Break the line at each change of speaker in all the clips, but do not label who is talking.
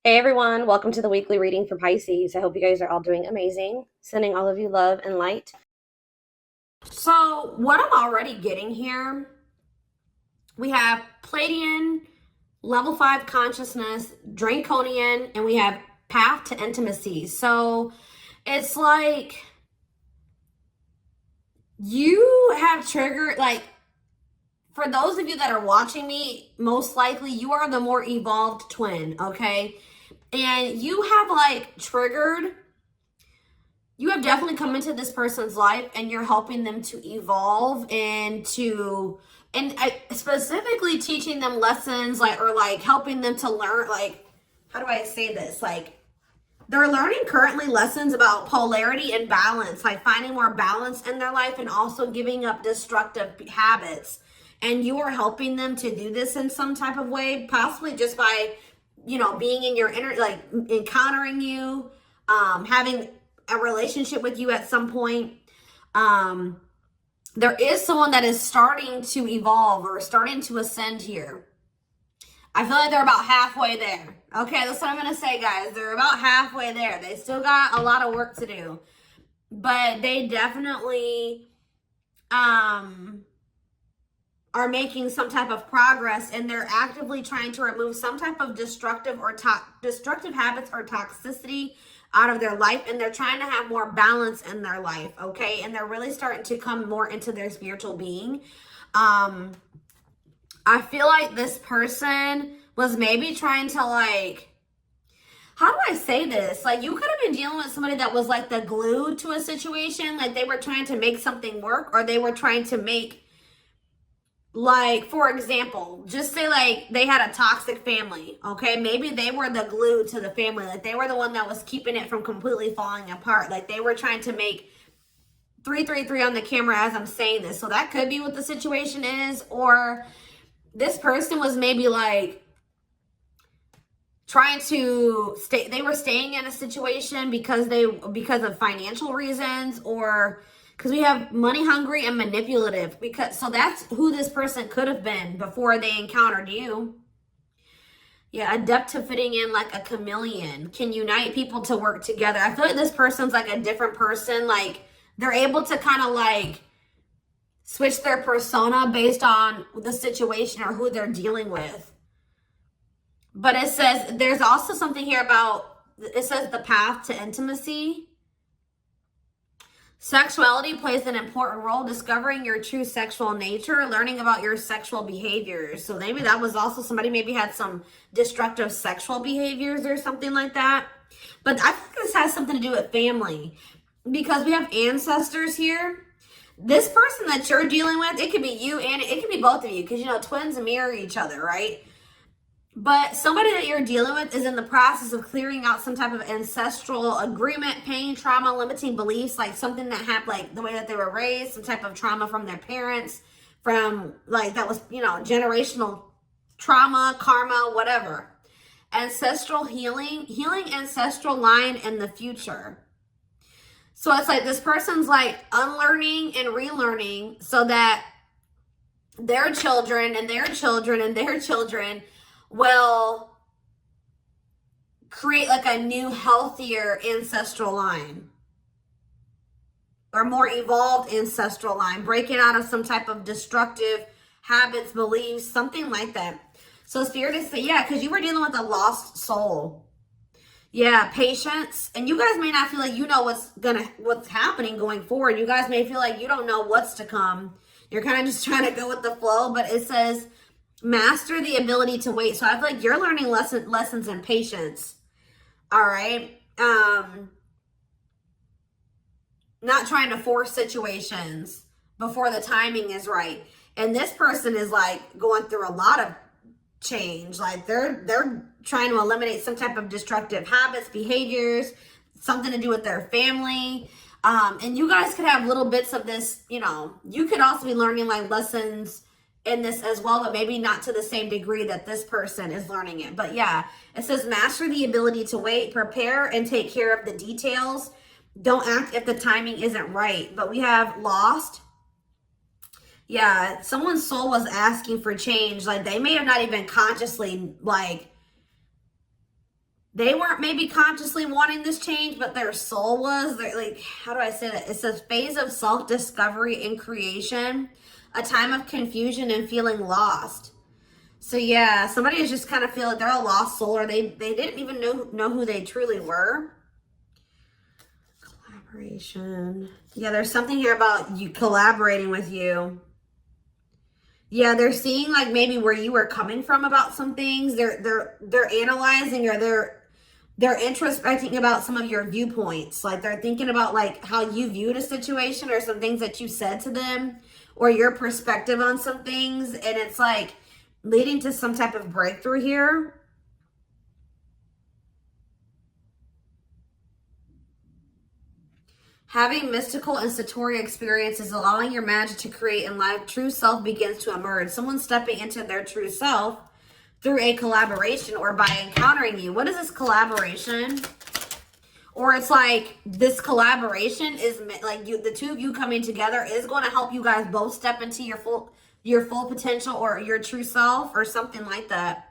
Hey everyone, welcome to the weekly reading for Pisces. I hope you guys are all doing amazing. Sending all of you love and light. So, what I'm already getting here, we have Pleiadian, level 5 consciousness, Draconian, and we have path to intimacy. So, it's like you have triggered, like, for those of you that are watching me, most likely you are the more evolved twin, okay? And you have like triggered, you have definitely come into this person's life and you're helping them to evolve and specifically teaching them lessons, like, or like helping them to learn, like, how do I say this? Like, they're learning currently lessons about polarity and balance, like finding more balance in their life and also giving up destructive habits. And you are helping them to do this in some type of way, possibly just by, being in your inner, like encountering you, having a relationship with you at some point. There is someone that is starting to evolve or starting to ascend here. I feel like they're about halfway there. Okay, that's what I'm going to say, guys. They're about halfway there. They still got a lot of work to do. But they definitely are making some type of progress, and they're actively trying to remove some type of destructive habits or toxicity out of their life, and they're trying to have more balance in their life, okay? And they're really starting to come more into their spiritual being. I feel like this person was maybe trying to, like, how do I say this? Like, you could have been dealing with somebody that was like the glue to a situation. Like, they were trying to make something work, or they were trying to make, like, for example, just say like they had a toxic family, okay? Maybe they were the glue to the family. Like, they were the one that was keeping it from completely falling apart. Like, they were trying to make 333 on the camera as I'm saying this. So that could be what the situation is. Or this person was maybe like trying to stay, they were staying in a situation because of financial reasons, or because we have money hungry and manipulative, so that's who this person could have been before they encountered you. Yeah, adept to fitting in like a chameleon, can unite people to work together. I feel like this person's like a different person. Like, they're able to kind of like switch their persona based on the situation or who they're dealing with. But it says, there's also something here about, it says the path to intimacy. Sexuality plays an important role, discovering your true sexual nature, learning about your sexual behaviors. So maybe that was also somebody maybe had some destructive sexual behaviors or something like that. But I think this has something to do with family, because we have ancestors here. This person that you're dealing with, it could be you and it could be both of you, because, twins mirror each other, right? But somebody that you're dealing with is in the process of clearing out some type of ancestral agreement, pain, trauma, limiting beliefs, like something that happened, like the way that they were raised, some type of trauma from their parents, from like that was, generational trauma, karma, whatever. Ancestral healing ancestral line in the future. So it's like this person's like unlearning and relearning so that their children and their children and their children will create like a new, healthier ancestral line, or more evolved ancestral line, breaking out of some type of destructive habits, beliefs, something like that. So it's fair to say, yeah, because you were dealing with a lost soul. Yeah, patience. And you guys may not feel like you know what's happening going forward. You guys may feel like you don't know what's to come. You're kind of just trying to go with the flow, but it says master the ability to wait. So I feel like you're learning lessons in patience. All right. Not trying to force situations before the timing is right. And this person is like going through a lot of change. Like they're trying to eliminate some type of destructive habits, behaviors, something to do with their family. And you guys could have little bits of this, you could also be learning like lessons in this as well, but maybe not to the same degree that this person is learning it. But yeah, it says master the ability to wait, prepare, and take care of the details. Don't act if the timing isn't right. But we have lost. Yeah, someone's soul was asking for change. Like, they may have not even consciously, like, They weren't maybe consciously wanting this change, but their soul was. They're like, how do I say that? It's a phase of self-discovery and creation, a time of confusion and feeling lost. So yeah, somebody is just kind of feeling they're a lost soul, or they didn't even know who they truly were. Collaboration. Yeah, there's something here about you collaborating with you. Yeah, they're seeing like maybe where you were coming from about some things. They're analyzing, or they're introspecting about some of your viewpoints. Like they're thinking about like how you viewed a situation, or some things that you said to them, or your perspective on some things. And it's like leading to some type of breakthrough here. Having mystical and satori experiences, allowing your magic to create in life, true self begins to emerge. Someone stepping into their true self through a collaboration or by encountering you. What is this collaboration? Or it's like this collaboration is like the two of you coming together is going to help you guys both step into your full potential, or your true self, or something like that.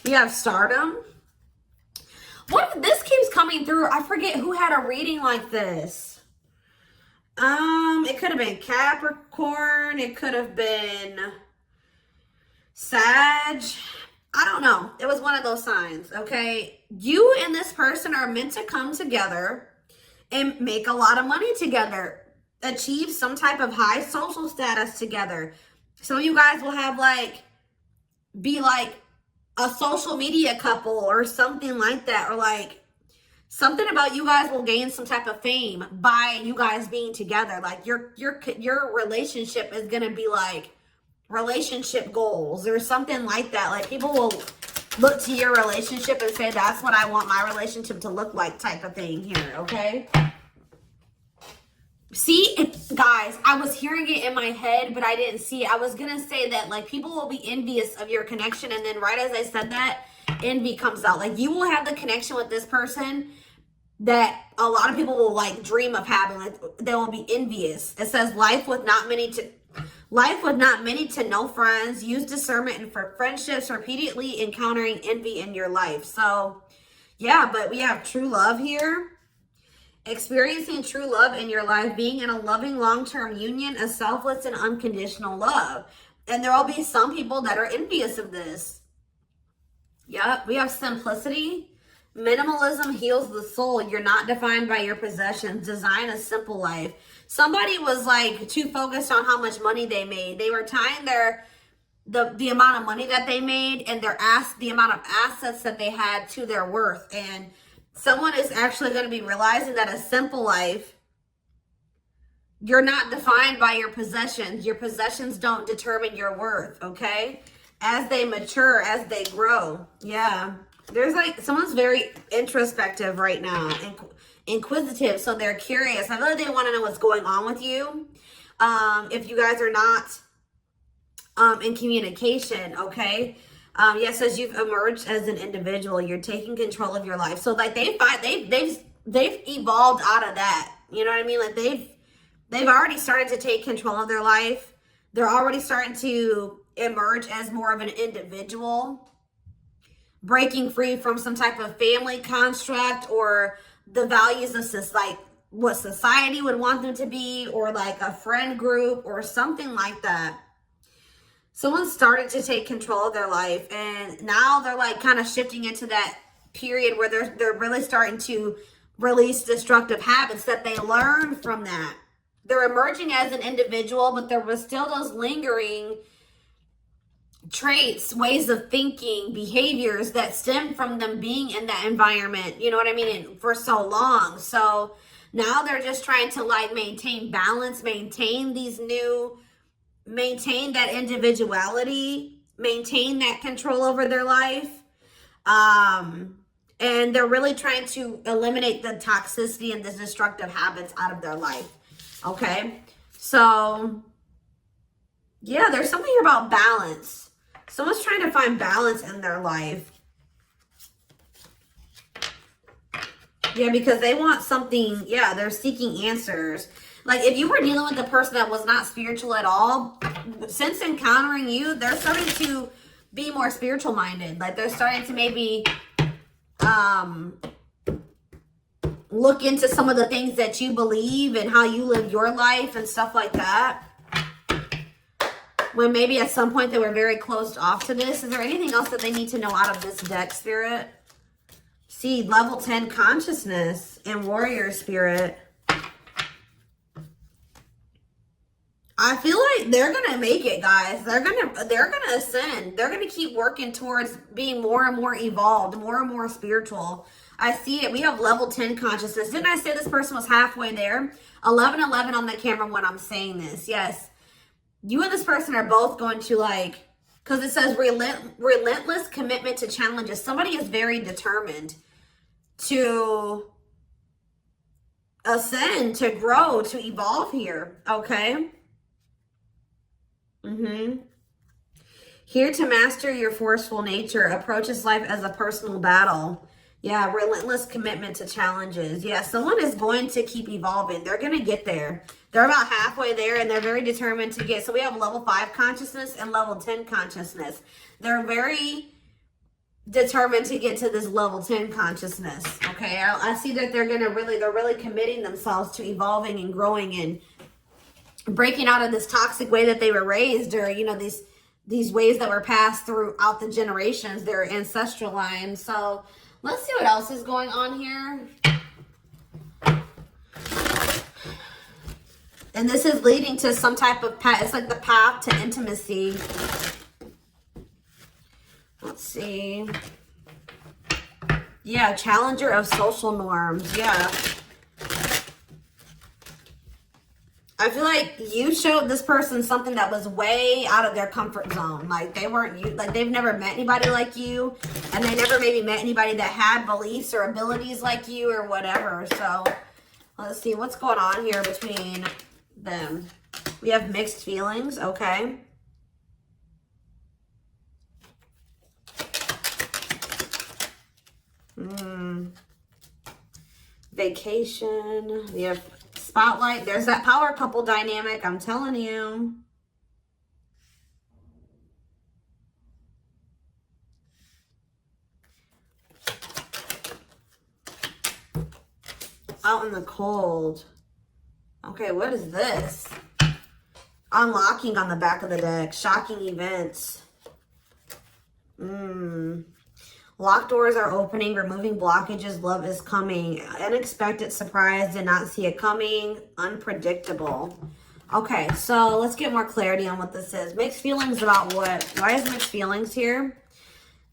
We have stardom. What, this keeps coming through. I forget who had a reading like this. It could have been Capricorn. It could have been Sag. I don't know. It was one of those signs, okay? You and this person are meant to come together and make a lot of money together. Achieve some type of high social status together. Some of you guys will have like, be like a social media couple or something like that. Or like something about you guys will gain some type of fame by you guys being together. Like your relationship is going to be like relationship goals or something like that. Like people will look to your relationship and say, that's what I want my relationship to look like, type of thing here, okay? See, guys, I was hearing it in my head, but I didn't see it. I was going to say that, like, people will be envious of your connection, and then right as I said that, envy comes out. Like, you will have the connection with this person that a lot of people will, like, dream of having. Like, they will be envious. It says, life with not many to no friends. Use discernment and for friendships, repeatedly encountering envy in your life. So, yeah, but we have true love here. Experiencing true love in your life, being in a loving long-term union, a selfless and unconditional love. And there will be some people that are envious of this. Yep, we have simplicity. Minimalism heals the soul. You're not defined by your possessions. Design a simple life. Somebody was like too focused on how much money they made. They were tying the amount of money that they made and the amount of assets that they had to their worth. And someone is actually going to be realizing that a simple life, you're not defined by your possessions. Your possessions don't determine your worth, okay? As they mature, as they grow. Yeah. There's like, someone's very introspective right now, inquisitive, so they're curious. I feel like they want to know what's going on with you. If you guys are not in communication, okay? Yes, as you've emerged as an individual, you're taking control of your life. So like they've evolved out of that. You know what I mean? Like they've already started to take control of their life. They're already starting to emerge as more of an individual, breaking free from some type of family construct or the values of like what society would want them to be, or like a friend group or something like that. Someone started to take control of their life, and now they're like kind of shifting into that period where they're really starting to release destructive habits that they learned from that. They're emerging as an individual, but there was still those lingering traits, ways of thinking, behaviors that stem from them being in that environment, you know what I mean, and for so long. So now they're just trying to like maintain balance, maintain that individuality, maintain that control over their life. And they're really trying to eliminate the toxicity and the destructive habits out of their life. Okay. So yeah, there's something here about balance. Someone's trying to find balance in their life. Yeah, because they want something. Yeah, they're seeking answers. Like if you were dealing with a person that was not spiritual at all, since encountering you, they're starting to be more spiritual minded. Like they're starting to maybe look into some of the things that you believe and how you live your life and stuff like that. When maybe at some point they were very closed off to this. Is there anything else that they need to know out of this deck, Spirit? See, level 10 consciousness and warrior spirit. I feel like they're gonna make it, guys. They're gonna ascend. They're gonna keep working towards being more and more evolved, more and more spiritual. I see it. We have level 10 consciousness. Didn't I say this person was halfway there? 1111 on the camera when I'm saying this. Yes. You and this person are both going to, like, because it says relentless commitment to challenges. Somebody is very determined to ascend, to grow, to evolve here. Okay. Here to master your forceful nature. Approaches life as a personal battle. Yeah, relentless commitment to challenges. Yeah, someone is going to keep evolving. They're going to get there. They're about halfway there, and they're very determined to get. So we have level 5 consciousness and level 10 consciousness. They're very determined to get to this level 10 consciousness. Okay, I see that they're really committing themselves to evolving and growing and breaking out of this toxic way that they were raised, or, you know, these ways that were passed throughout the generations, their ancestral line. So let's see what else is going on here. And this is leading to some type of path. It's like the path to intimacy. Let's see. Yeah, challenger of social norms. Yeah. I feel like you showed this person something that was way out of their comfort zone. Like they weren't you, like they've never met anybody like you, and they never maybe met anybody that had beliefs or abilities like you or whatever. So let's see what's going on here between them. We have mixed feelings. Okay. Vacation. We have spotlight. There's that power couple dynamic. I'm telling you. Out in the cold. Okay, what is this? Unlocking on the back of the deck. Shocking events. Locked doors are opening, removing blockages, love is coming. Unexpected surprise, did not see it coming. Unpredictable. Okay, so let's get more clarity on what this is. Mixed feelings about what? Why is mixed feelings here?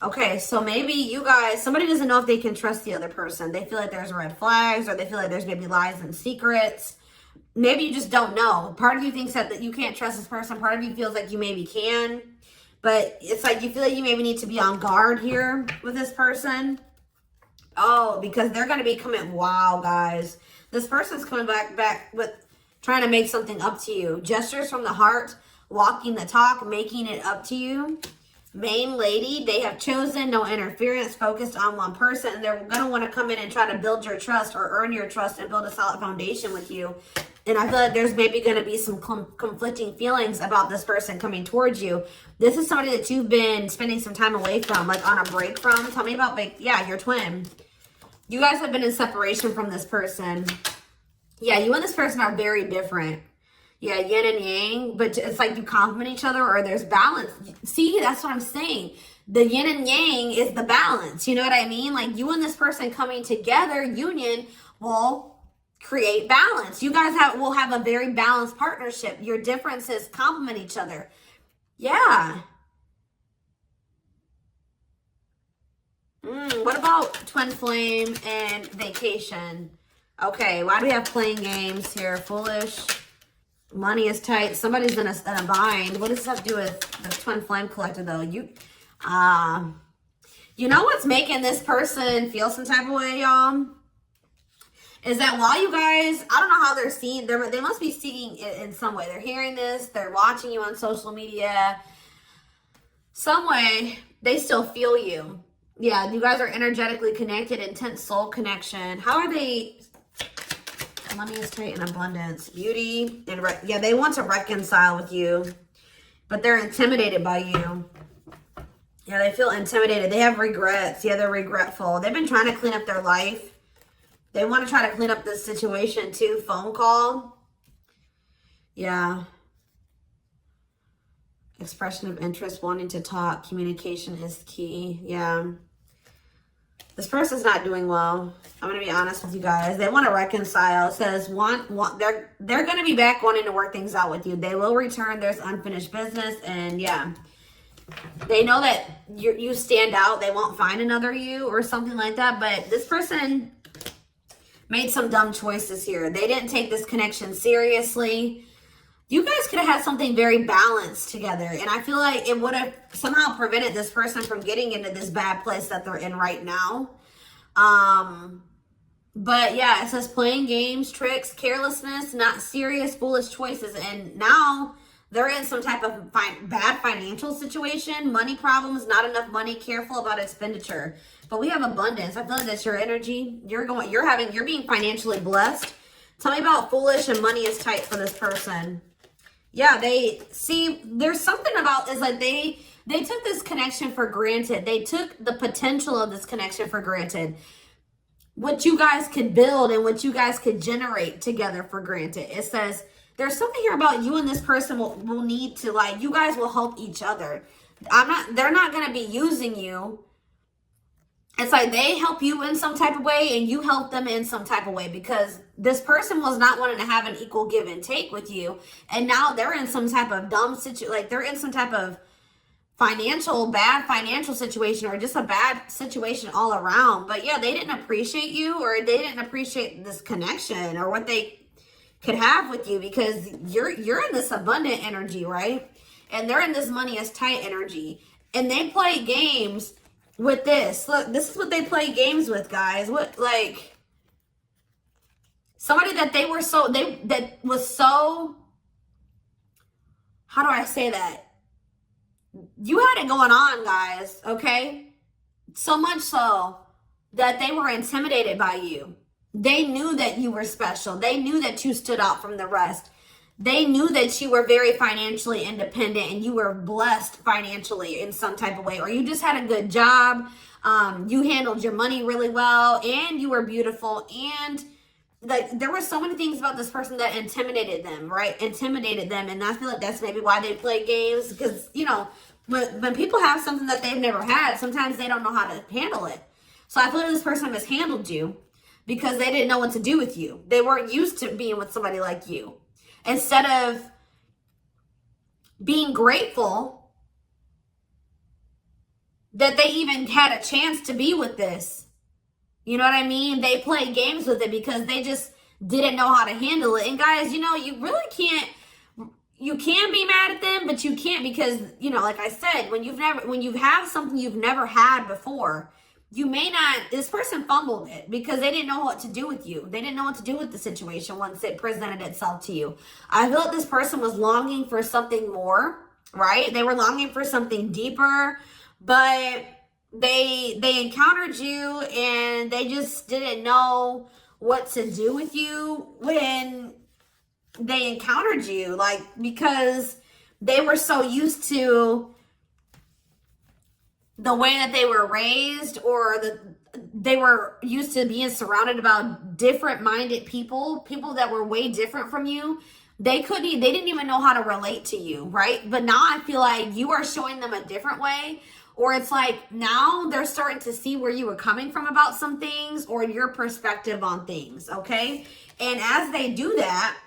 Okay, so maybe you guys, somebody doesn't know if they can trust the other person. They feel like there's red flags, or they feel like there's maybe lies and secrets. Maybe you just don't know. Part of you thinks that you can't trust this person. Part of you feels like you maybe can. But it's like you feel like you maybe need to be on guard here with this person. Oh, because they're going to be coming. Wow, guys. This person's coming back with trying to make something up to you. Gestures from the heart, walking the talk, making it up to you. Main lady, they have chosen no interference, focused on one person. And they're going to want to come in and try to build your trust or earn your trust and build a solid foundation with you. And I feel like there's maybe going to be some conflicting feelings about this person coming towards you. This is somebody that you've been spending some time away from, like on a break from. Tell me about, like, yeah, your twin. You guys have been in separation from this person. Yeah, you and this person are very different. Yeah, yin and yang, but it's like you complement each other, or there's balance. See, that's what I'm saying. The yin and yang is the balance. You know what I mean? Like you and this person coming together, union, will create balance. You guys will have a very balanced partnership. Your differences complement each other. Yeah. What about twin flame and vacation? Okay, why do we have playing games here? Foolish. Money is tight. Somebody's in a bind. What does this have to do with the twin flame collector, though? You know what's making this person feel some type of way, y'all? Is that while you guys, I don't know how they're seeing, they must be seeing it in some way. They're hearing this, they're watching you on social media. Some way, they still feel you. Yeah, you guys are energetically connected, intense soul connection. How are they? Money is tight and abundance. Beauty. And yeah, they want to reconcile with you, but they're intimidated by you. Yeah, they feel intimidated. They have regrets. Yeah, they're regretful. They've been trying to clean up their life. They want to try to clean up this situation too. Phone call. Yeah. Expression of interest, wanting to talk. Communication is key. Yeah. This person's not doing well. I'm going to be honest with you guys. They want to reconcile. It says they're going to be back wanting to work things out with you. They will return. There's unfinished business. And yeah, they know that you stand out. They won't find another you or something like that. But this person made some dumb choices here. They didn't take this connection seriously. You guys could have had something very balanced together. And I feel like it would have somehow prevented this person from getting into this bad place that they're in right now. But yeah, it says playing games, tricks, carelessness, not serious, foolish choices. And now they're in some type of bad financial situation, money problems, not enough money, careful about expenditure. But we have abundance. I feel like that's your energy. You're being financially blessed. Tell me about foolish and money is tight for this person. Yeah, there's something about, it's like they took this connection for granted. They took the potential of this connection for granted. What you guys could build and what you guys could generate together for granted. It says, there's something here about you and this person will need to, like, you guys will help each other. They're not going to be using you. It's like they help you in some type of way and you help them in some type of way, because this person was not wanting to have an equal give and take with you. And now they're in some type of dumb situation, like they're in some type of bad financial situation, or just a bad situation all around. But yeah, they didn't appreciate you, or they didn't appreciate this connection or what they could have with you, because you're in this abundant energy, right? And they're in this money is tight energy. And they play games with this. Look, this is what they play games with, guys. What, like, somebody that was so, how do I say that? You had it going on, guys, okay? So much so that they were intimidated by you. They knew that you were special. They knew that you stood out from the rest. They knew that you were very financially independent and you were blessed financially in some type of way, or you just had a good job. You handled your money really well, and you were beautiful. And like, there were so many things about this person that intimidated them, right? Intimidated them. And I feel like that's maybe why they play games, because, you know, when people have something that they've never had, sometimes they don't know how to handle it. So I feel like this person mishandled you because they didn't know what to do with you. They weren't used to being with somebody like you. Instead of being grateful that they even had a chance to be with this, you know what I mean? They played games with it because they just didn't know how to handle it. And guys, you know, you really can't, you can be mad at them, but you can't, because, you know, like I said, when you have something you've never had before, you may not, this person fumbled it because they didn't know what to do with you. They didn't know what to do with the situation once it presented itself to you. I feel like this person was longing for something more, right? They were longing for something deeper, but they encountered you and they just didn't know what to do with you when they encountered you, like, because they were so used to the way that they were raised, or they were used to being surrounded about different minded people that were way different from you. They didn't even know how to relate to you, right? But now I feel like you are showing them a different way, or it's like now they're starting to see where you were coming from about some things, or your perspective on things, okay? And as they do that,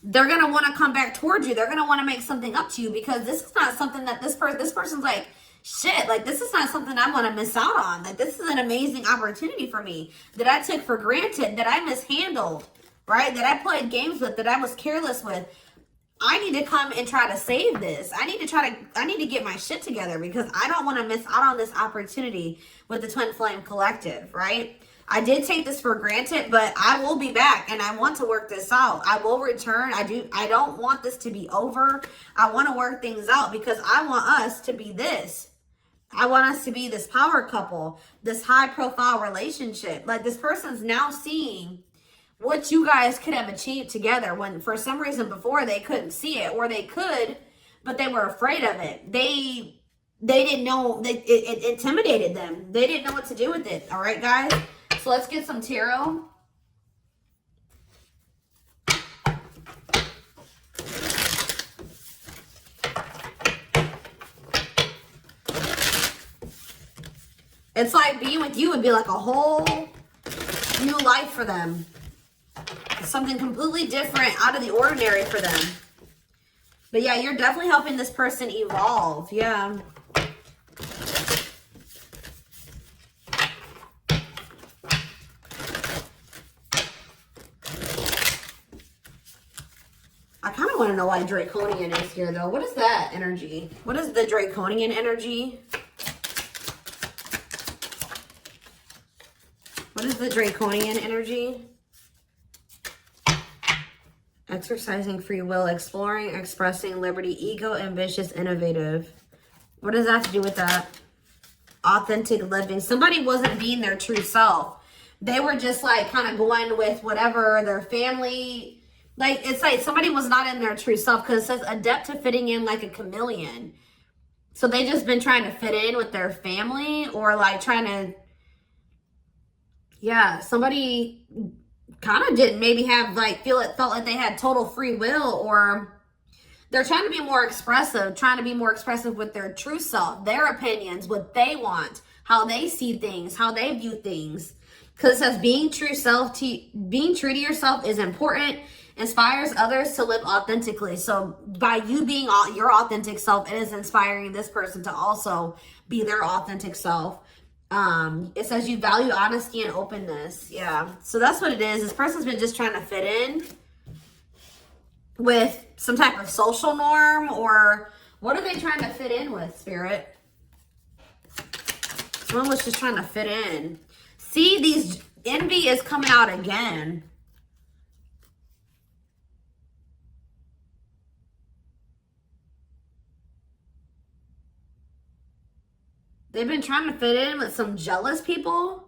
they're going to want to come back towards you. They're going to want to make something up to you, because this is not something that this person's like, shit, like, this is not something I want to miss out on. Like, this is an amazing opportunity for me that I took for granted, that I mishandled, right? That I played games with, that I was careless with. I need to come and try to save this. I need to get my shit together, because I don't want to miss out on this opportunity with the Twin Flame Collective, right? I did take this for granted, but I will be back and I want to work this out. I will return. I don't want this to be over. I want to work things out, because I want us to be this. I want us to be this power couple, this high profile relationship. Like, this person's now seeing what you guys could have achieved together, when for some reason before they couldn't see it, or they could, but they were afraid of it. They they didn't know, it intimidated them. They didn't know what to do with it. All right, guys? So let's get some tarot. It's like being with you would be like a whole new life for them. Something completely different, out of the ordinary for them. But yeah, you're definitely helping this person evolve. Yeah. I kind of want to know why Draconian is here, though. What is that energy? What is the Draconian energy? What is the Draconian energy? Exercising free will, exploring, expressing liberty, ego, ambitious, innovative. What does that have to do with that? Authentic living. Somebody wasn't being their true self. They were just like kind of going with whatever their family, like it's like somebody was not in their true self, because it says adept to fitting in like a chameleon. So they just been trying to fit in with their family, or like trying to, yeah, somebody kind of didn't maybe have like felt like they had total free will, or they're trying to be more expressive, with their true self, their opinions, what they want, how they see things, how they view things. Because it says being true to yourself is important, inspires others to live authentically. So by you being your authentic self, it is inspiring this person to also be their authentic self. It says you value honesty and openness. Yeah. So that's what it is. This person's been just trying to fit in with some type of social norm, or what are they trying to fit in with, Spirit? Someone was just trying to fit in. See, these envy is coming out again. They've been trying to fit in with some jealous people,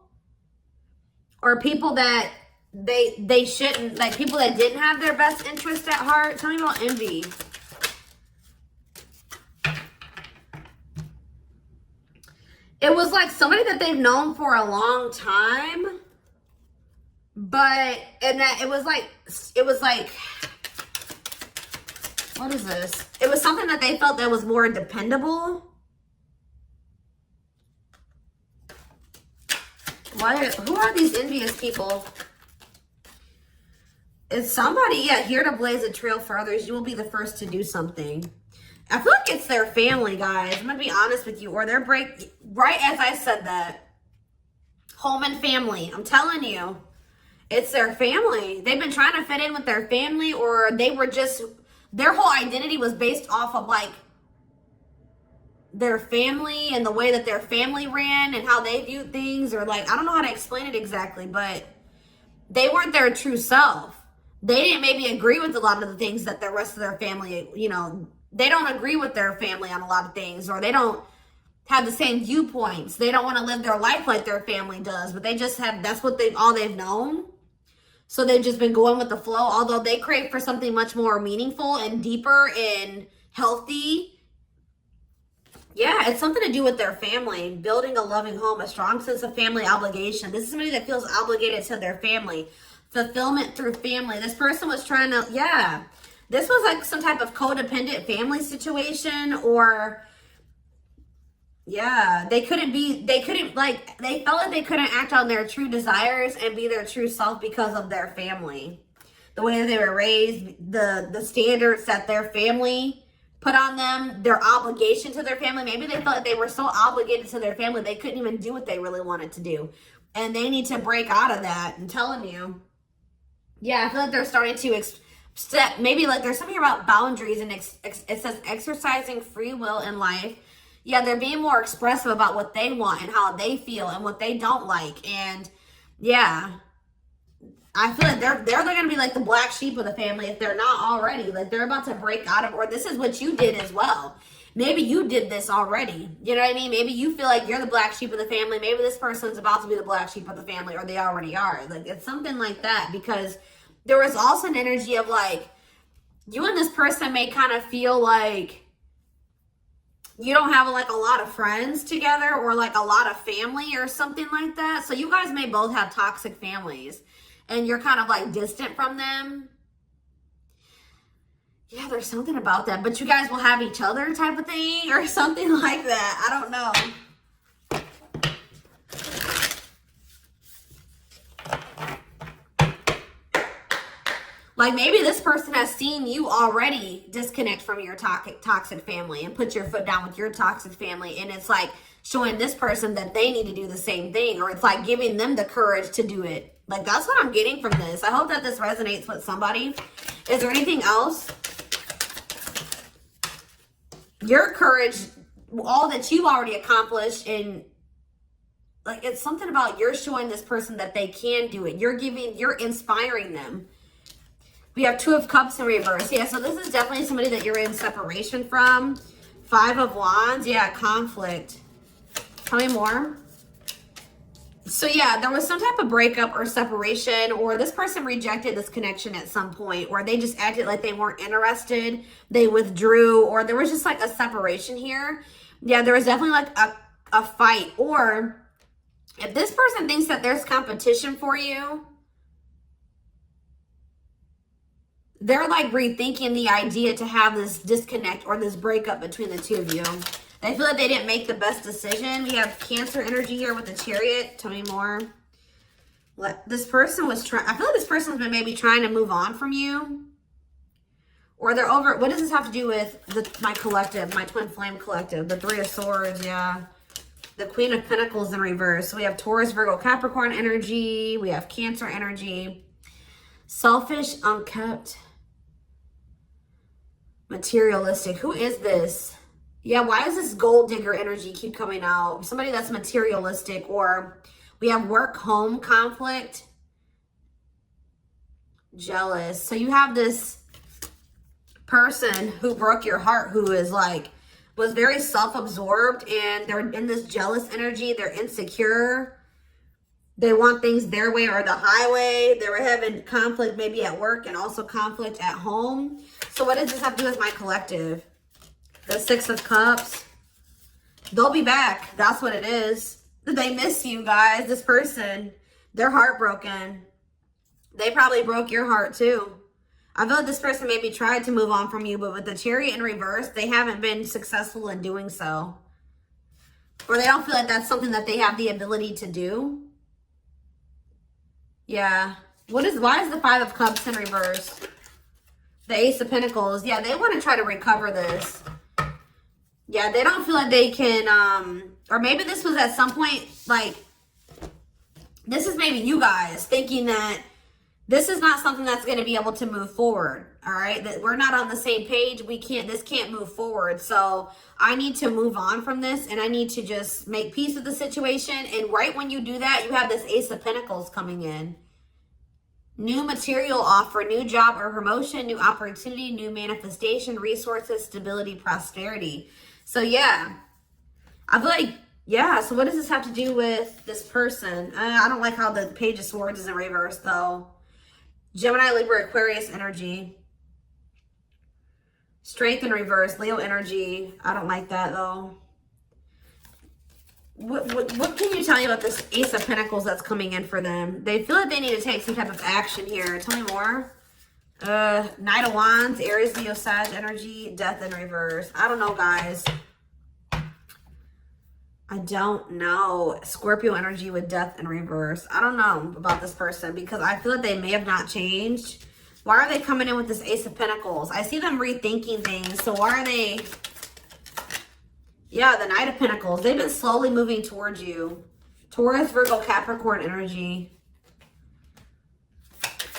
or people that they shouldn't, like people that didn't have their best interest at heart. Tell me about envy. It was like somebody that they've known for a long time, and that it was like, what is this? It was something that they felt that was more dependable. Who are these envious people? It's somebody, yeah, here to blaze a trail for others. You will be the first to do something. I feel like it's their family, guys. I'm going to be honest with you. Or their right as I said that. Home and family. I'm telling you. It's their family. They've been trying to fit in with their family, or they were just, their whole identity was based off of like their family and the way that their family ran and how they viewed things, or like, I don't know how to explain it exactly, but they weren't their true self. They didn't maybe agree with a lot of the things that the rest of their family, you know, they don't agree with their family on a lot of things, or they don't have the same viewpoints. They don't want to live their life like their family does, but they just have, that's what all they've known. So they've just been going with the flow, although they crave for something much more meaningful and deeper and healthy. Yeah, it's something to do with their family, building a loving home, a strong sense of family obligation. This is somebody that feels obligated to their family. Fulfillment through family. This person was trying to, yeah. This was like some type of codependent family situation, or, yeah, they felt like they couldn't act on their true desires and be their true self because of their family. The way that they were raised, the standards that their family put on them, their obligation to their family. Maybe they felt like they were so obligated to their family, they couldn't even do what they really wanted to do. And they need to break out of that. I'm telling you. Yeah, I feel like they're starting to maybe like there's something about boundaries, and it says exercising free will in life. Yeah, they're being more expressive about what they want and how they feel and what they don't like. And yeah, I feel like they're going to be like the black sheep of the family if they're not already. Like they're about to break out of, or this is what you did as well. Maybe you did this already. You know what I mean? Maybe you feel like you're the black sheep of the family. Maybe this person's about to be the black sheep of the family, or they already are. Like it's something like that, because there was also an energy of like, you and this person may kind of feel like you don't have like a lot of friends together or like a lot of family or something like that. So you guys may both have toxic families and you're kind of like distant from them. Yeah, there's something about that, but you guys will have each other type of thing or something like that. I don't know. Like maybe this person has seen you already disconnect from your toxic family and put your foot down with your toxic family. And it's like showing this person that they need to do the same thing, or it's like giving them the courage to do it. Like that's what I'm getting from this. I hope that this resonates with somebody. Is there anything else? Your courage, all that you've already accomplished, and like it's something about you're showing this person that they can do it. You're inspiring them. We have 2 of Cups in reverse. Yeah, so this is definitely somebody that you're in separation from. 5 of Wands. Yeah, conflict. Tell me more. So yeah, there was some type of breakup or separation, or this person rejected this connection at some point, or they just acted like they weren't interested. They withdrew, or there was just like a separation here. Yeah, there was definitely like a fight. Or if this person thinks that there's competition for you, they're like rethinking the idea to have this disconnect or this breakup between the 2 of you. They feel like they didn't make the best decision. We have Cancer energy here with the Chariot. Tell me more. This person was trying, I feel like this person's been maybe trying to move on from you. Or they're over, what does this have to do with my collective, my twin flame collective? The 3 of Swords, yeah. The Queen of Pentacles in reverse. So we have Taurus, Virgo, Capricorn energy. We have Cancer energy. Selfish, unkept. Materialistic. Who is this? Yeah, why does this gold digger energy keep coming out? Somebody that's materialistic. Or we have work home conflict. Jealous. So you have this person who broke your heart, who is like, was very self-absorbed, and they're in this jealous energy. They're insecure. They want things their way or the highway. They were having conflict maybe at work and also conflict at home. So what does this have to do with my collective? The 6 of Cups. They'll be back. That's what it is. They miss you guys. This person, they're heartbroken. They probably broke your heart too. I feel like this person maybe tried to move on from you, but with the Chariot in reverse, they haven't been successful in doing so. Or they don't feel like that's something that they have the ability to do. Yeah. Why is the 5 of Cups in reverse? The Ace of Pentacles. Yeah, they want to try to recover this. Yeah, they don't feel like they can, or maybe this was at some point, like, this is maybe you guys thinking that this is not something that's going to be able to move forward. All right. That we're not on the same page. This can't move forward. So I need to move on from this, and I need to just make peace with the situation. And right when you do that, you have this Ace of Pentacles coming in. New material offer, new job or promotion, new opportunity, new manifestation, resources, stability, prosperity. So yeah, I feel like, yeah. So what does this have to do with this person? I don't like how the Page of Swords is in reverse though. Gemini, Libra, Aquarius energy. Strength in reverse, Leo energy. I don't like that though. What can you tell me about this Ace of Pentacles that's coming in for them? They feel like they need to take some type of action here. Tell me more. Knight of Wands, Aries, Leo, Sag energy, Death in reverse. I don't know, guys. I don't know. Scorpio energy with Death in reverse. I don't know about this person because I feel like they may have not changed. Why are they coming in with this Ace of Pentacles? I see them rethinking things. So why are they... Yeah, the Knight of Pentacles. They've been slowly moving towards you. Taurus, Virgo, Capricorn energy.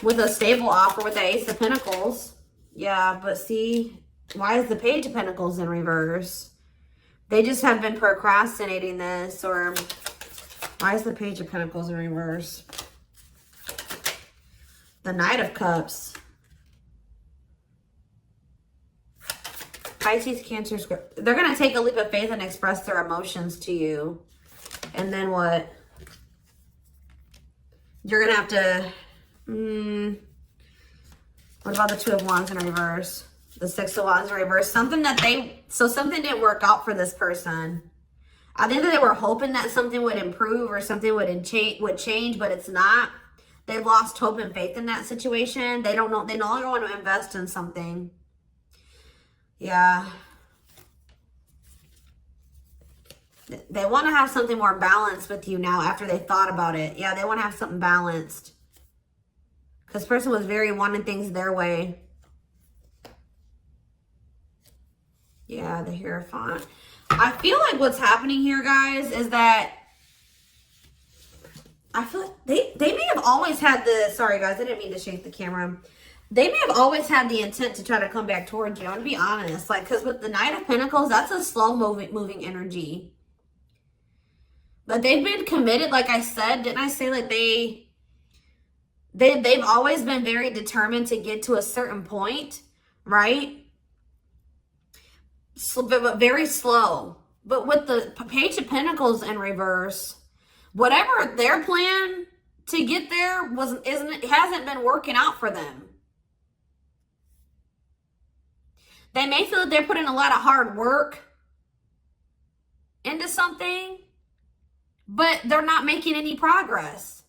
With a stable offer with the Ace of Pentacles. Yeah, but see, why is the Page of Pentacles in reverse? They just have been procrastinating this. Or why is the Page of Pentacles in reverse? The Knight of Cups. Pisces, Cancer, Scorpio. They're going to take a leap of faith and express their emotions to you. And then what? You're going to have to... what about the 2 of Wands in reverse? The Six of Wands in reverse. Something didn't work out for this person. I think that they were hoping that something would improve or something would change, but it's not. They've lost hope and faith in that situation. They don't know. They no longer want to invest in something. Yeah. They want to have something more balanced with you now after they thought about it. Yeah, they want to have something balanced. Because this person was very wanting things their way. Yeah, the Hierophant. I feel like what's happening here, guys, is that I feel like they may have always had the, sorry guys, I didn't mean to shake the camera. They may have always had the intent to try to come back towards you. I'm going to be honest. Like, because with the Knight of Pentacles, that's a slow moving energy. But they've been committed, like I said. Didn't I say like they've always been very determined to get to a certain point, right? So, but very slow. But with the Page of Pentacles in reverse, whatever their plan to get there hasn't been working out for them. They may feel that they're putting a lot of hard work into something, but they're not making any progress.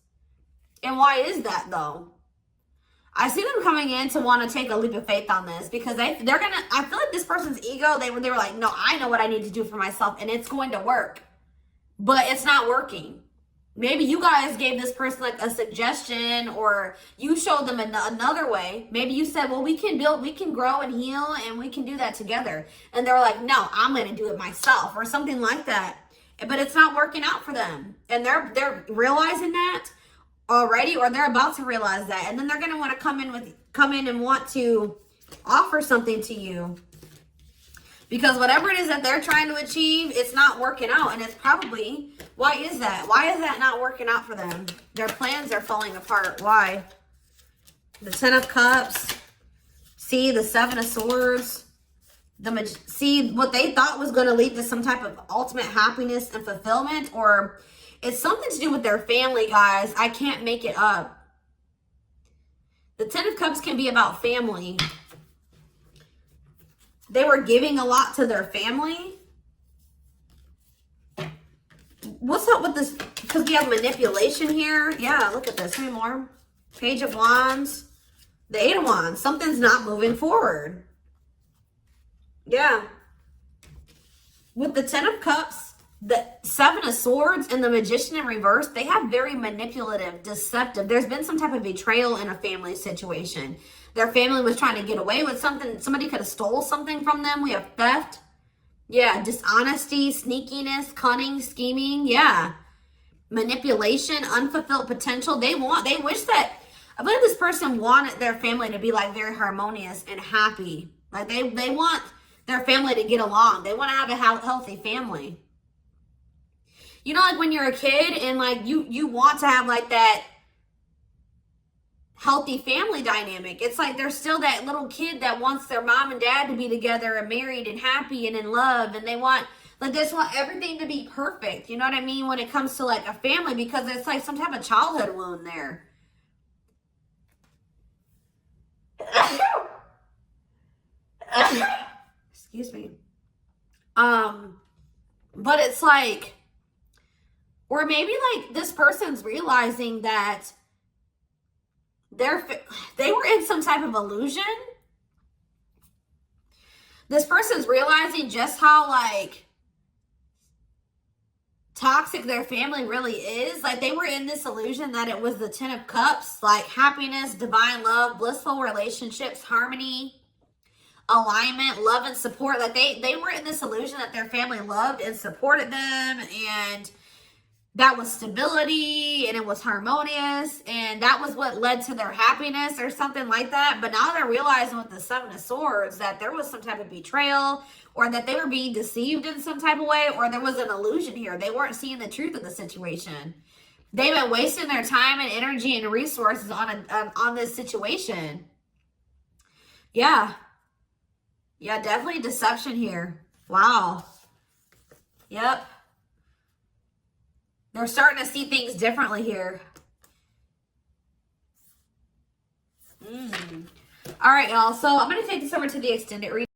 And why is that though? I see them coming in to want to take a leap of faith on this because I feel like this person's ego, they were like, no, I know what I need to do for myself and it's going to work, but it's not working. Maybe you guys gave this person like a suggestion, or you showed them another way. Maybe you said, well, we can grow and heal and we can do that together. And they're like, no, I'm going to do it myself or something like that. But it's not working out for them. And they're realizing that already, or they're about to realize that. And then they're going to want to come in and want to offer something to you. Because whatever it is that they're trying to achieve, it's not working out. And it's probably, why is that? Why is that not working out for them? Their plans are falling apart. Why? The Ten of Cups. See, the Seven of Swords. See, what they thought was going to lead to some type of ultimate happiness and fulfillment. Or it's something to do with their family, guys. I can't make it up. The Ten of Cups can be about family. They were giving a lot to their family. What's up with this? Because we have manipulation here. Yeah, look at this. Three more. Page of Wands. The Eight of Wands. Something's not moving forward. Yeah. With the Ten of Cups, the Seven of Swords, and the Magician in reverse, they have very manipulative, deceptive. There's been some type of betrayal in a family situation. Their family was trying to get away with something. Somebody could have stole something from them. We have theft. Yeah, dishonesty, sneakiness, cunning, scheming. Yeah. Manipulation, unfulfilled potential. They wish that, I believe this person wanted their family to be like very harmonious and happy. Like they want their family to get along. They want to have a healthy family. You know, like when you're a kid and like you want to have like that healthy family dynamic. It's like there's still that little kid that wants their mom and dad to be together and married and happy and in love, and they want everything to be perfect. You know what I mean? When it comes to like a family, because it's like some type of childhood wound there. Excuse me. But it's like, or maybe like this person's realizing that they were in some type of illusion. This person's realizing just how like toxic their family really is. Like they were in this illusion that it was the Ten of Cups, like happiness, divine love, blissful relationships, harmony, alignment, love and support. Like they were in this illusion that their family loved and supported them, and that was stability and it was harmonious, and that was what led to their happiness or something like that. But now they're realizing with the Seven of Swords that there was some type of betrayal, or that they were being deceived in some type of way, or there was an illusion here. They weren't seeing the truth of the situation. They've been wasting their time and energy and resources on this situation. Yeah. Yeah, definitely deception here. Wow. Yep. They're starting to see things differently here. All right, y'all. So I'm going to take this over to the extended reading.